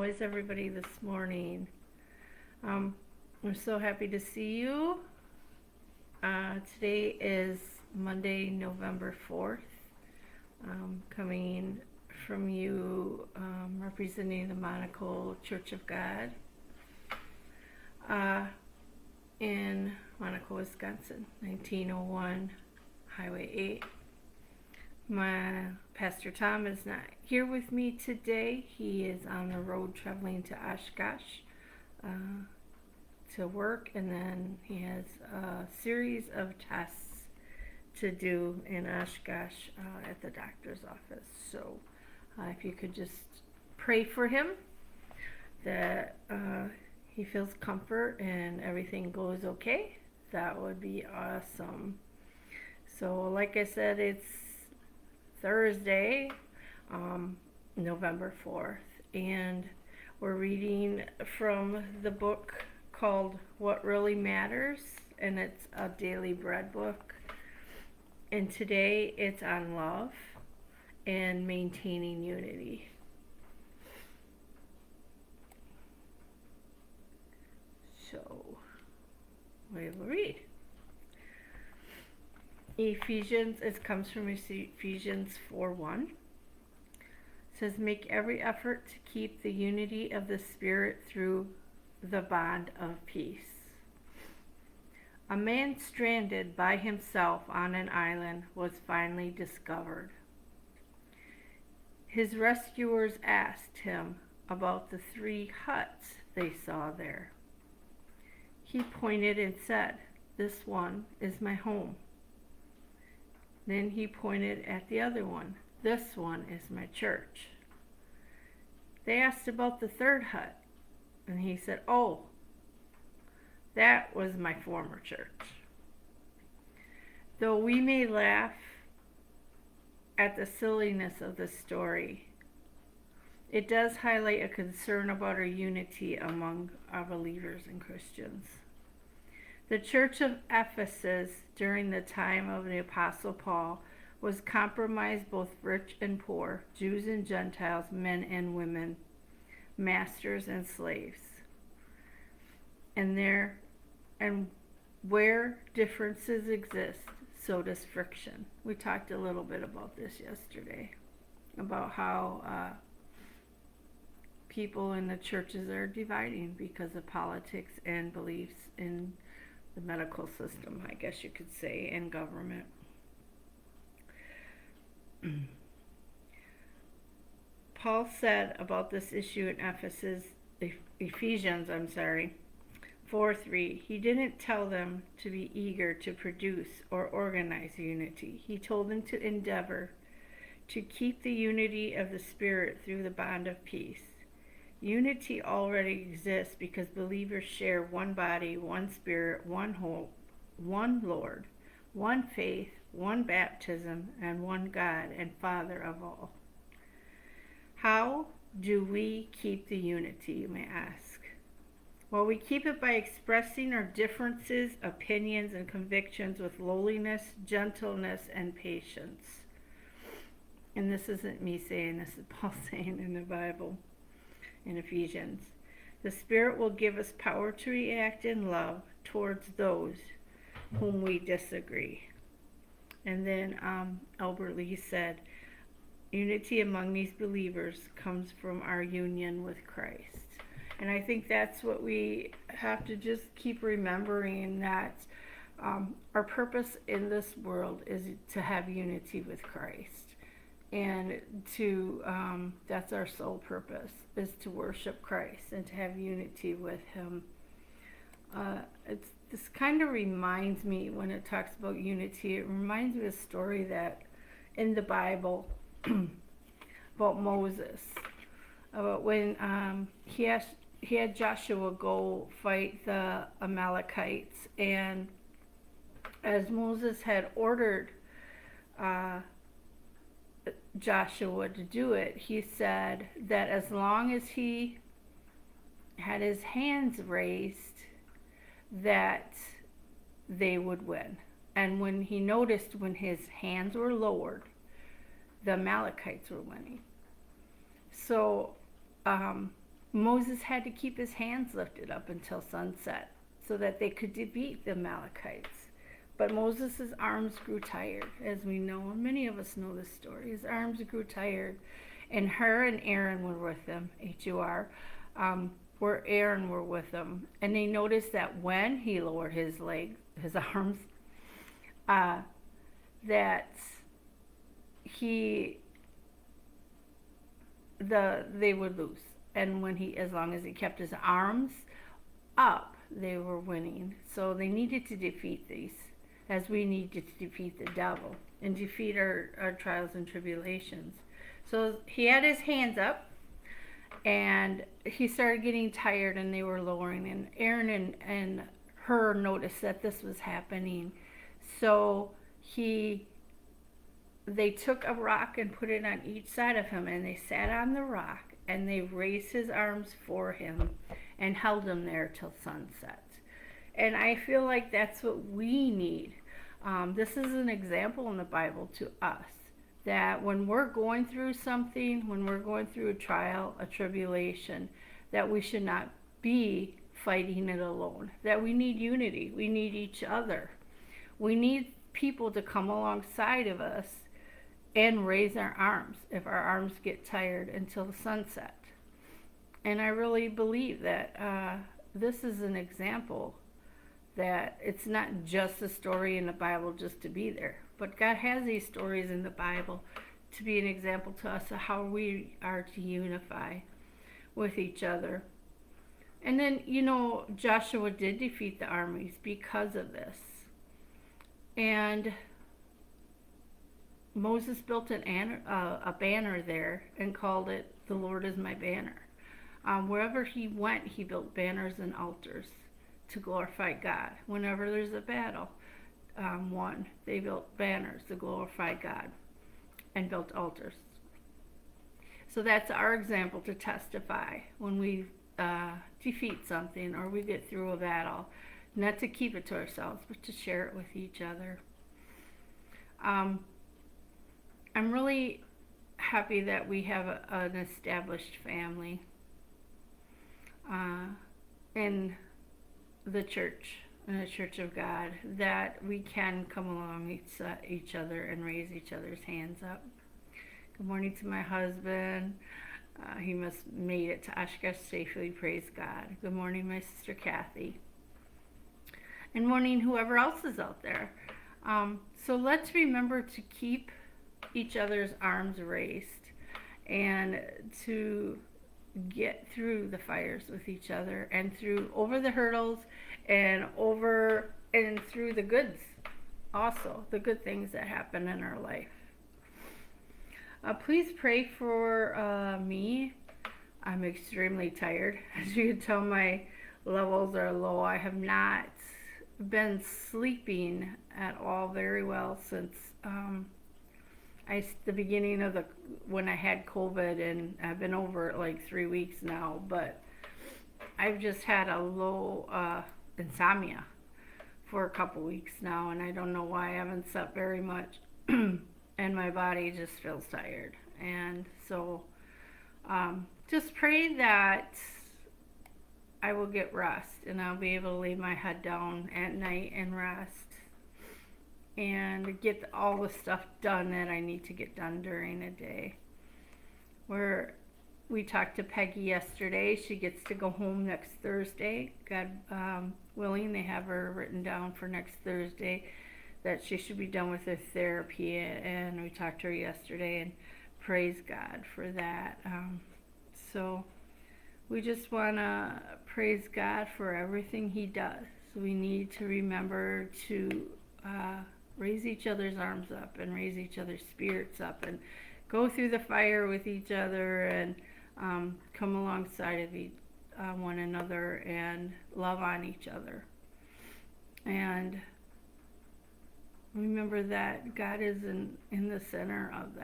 How is everybody this morning? I'm so happy to see you. Today is Monday, November 4th. Coming from you, representing the Monaco Church of God in Monaco, Wisconsin, 1901 Highway 8. My Pastor Tom is not here with me today. He is on the road traveling to Oshkosh to work, and then he has a series of tests to do in Oshkosh at the doctor's office. So if you could just pray for him that he feels comfort and everything goes okay, that would be awesome. So like I said, it's Thursday, November 4th, and we're reading from the book called What Really Matters, and it's a daily bread book. And today it's on love and maintaining unity. So we will read. It comes from Ephesians 4:1. It says, make every effort to keep the unity of the Spirit through the bond of peace. A man stranded by himself on an island was finally discovered. His rescuers asked him about the 3 huts they saw there. He pointed and said, "This one is my home." Then he pointed at the other one. "This one is my church." They asked about the 3rd hut, and he said, "Oh, that was my former church." Though we may laugh at the silliness of the story, it does highlight a concern about our unity among our believers and Christians. The church of Ephesus during the time of the Apostle Paul was compromised, both rich and poor, Jews and Gentiles, men and women, masters and slaves. And where differences exist, so does friction. We talked a little bit about this yesterday, about how people in the churches are dividing because of politics and beliefs in the medical system, I guess you could say, and government. Paul said about this issue in Ephesians 4:3, he didn't tell them to be eager to produce or organize unity. He told them to endeavor to keep the unity of the Spirit through the bond of peace. Unity already exists because believers share one body, one Spirit, one hope, one Lord, one faith, one baptism, and one God and Father of all. How do we keep the unity, you may ask? Well, we keep it by expressing our differences, opinions, and convictions with lowliness, gentleness, and patience. And this isn't me saying, this is Paul saying in the Bible, in Ephesians. The Spirit will give us power to react in love towards those whom we disagree. And then Albert Lee said, unity among these believers comes from our union with Christ. And I think that's what we have to just keep remembering, that our purpose in this world is to have unity with Christ. And that's our sole purpose, is to worship Christ and to have unity with Him. This kind of reminds me, when it talks about unity, it reminds me of a story that in the Bible about Moses, about when he had Joshua go fight the Amalekites, and as Moses had ordered Joshua to do it, he said that as long as he had his hands raised, that they would win. And when he noticed when his hands were lowered, the Amalekites were winning. So Moses had to keep his hands lifted up until sunset so that they could defeat the Amalekites. But Moses' arms grew tired, as we know, and many of us know this story. His arms grew tired, and Hur and Aaron were with him, H-U-R, where Aaron were with him. And they noticed that when he lowered his legs, his arms, that they would lose. And when as long as he kept his arms up, they were winning. So they needed to defeat these, as we need to defeat the devil and defeat our trials and tribulations. So he had his hands up, and he started getting tired, and they were lowering. And Aaron and Hur noticed that this was happening. So they took a rock and put it on each side of him, and they sat on the rock, and they raised his arms for him and held him there till sunset. And I feel like that's what we need. This is an example in the Bible to us, that when we're going through something, when we're going through a trial, a tribulation, that we should not be fighting it alone, that we need unity, we need each other. We need people to come alongside of us and raise our arms if our arms get tired until the sunset. And I really believe that this is an example that it's not just a story in the Bible just to be there, but God has these stories in the Bible to be an example to us of how we are to unify with each other. And then, Joshua did defeat the armies because of this. And Moses built a banner there and called it, "The Lord is my banner." Wherever he went, he built banners and altars to glorify God. Whenever there's a battle won, they built banners to glorify God and built altars. So that's our example to testify when we defeat something or we get through a battle, not to keep it to ourselves, but to share it with each other. I'm really happy that we have an established family in the church, in the Church of God, that we can come along each other and raise each other's hands up. Good morning to my husband. He must made it to Oshkosh safely, praise God. Good morning, my sister Kathy. And morning, whoever else is out there. So let's remember to keep each other's arms raised and to get through the fires with each other and over the hurdles and through the goods, also the good things that happen in our life. Please pray for me. I'm extremely tired. As you can tell, my levels are low. I have not been sleeping at all very well since the beginning of when I had COVID, and I've been over it like 3 weeks now, but I've just had a low insomnia for a couple weeks now, and I don't know why. I haven't slept very much and my body just feels tired. And so just pray that I will get rest and I'll be able to lay my head down at night and rest and get all the stuff done that I need to get done during a day. We talked to Peggy yesterday. She gets to go home next Thursday. God willing, they have her written down for next Thursday that she should be done with her therapy, and we talked to her yesterday, and praise God for that. So we just want to praise God for everything He does. So we need to remember to raise each other's arms up and raise each other's spirits up and go through the fire with each other and come alongside of one another and love on each other. And remember that God is in the center of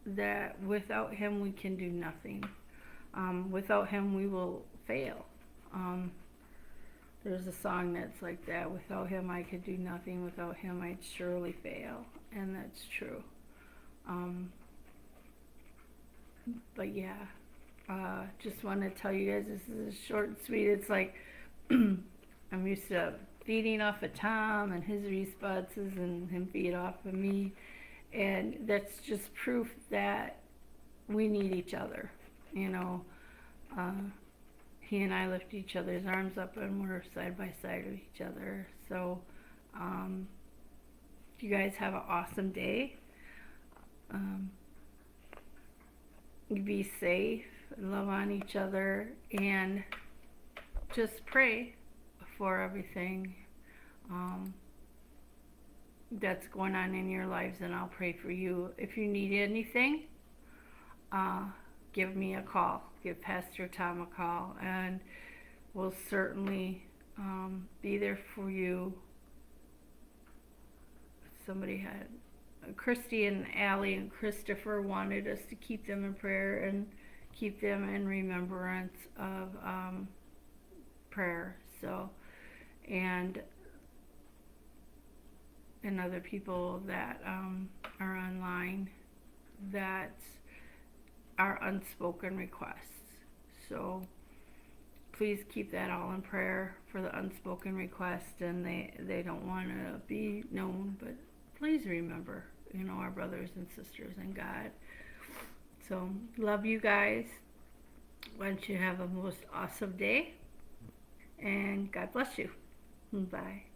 that without Him we can do nothing. Without Him we will fail. There's a song that's like that. Without Him I could do nothing. Without Him I'd surely fail. And that's true. But yeah, just want to tell you guys this is short and sweet. It's like I'm used to feeding off of Tom and his responses and him feed off of me. And that's just proof that we need each other. You know, he and I lift each other's arms up and we're side by side with each other. So, you guys have an awesome day. Be safe, love on each other, and just pray for everything that's going on in your lives, and I'll pray for you. If you need anything, give me a call. Give Pastor Tom a call, and we'll certainly be there for you. Somebody had Christy and Allie and Christopher wanted us to keep them in prayer and keep them in remembrance of prayer. So, and other people that are online that are unspoken requests. So please keep that all in prayer for the unspoken request, and they don't want to be known, but please remember, you know, our brothers and sisters in God. So love you guys. Why don't you have a most awesome day, and God bless you. Bye.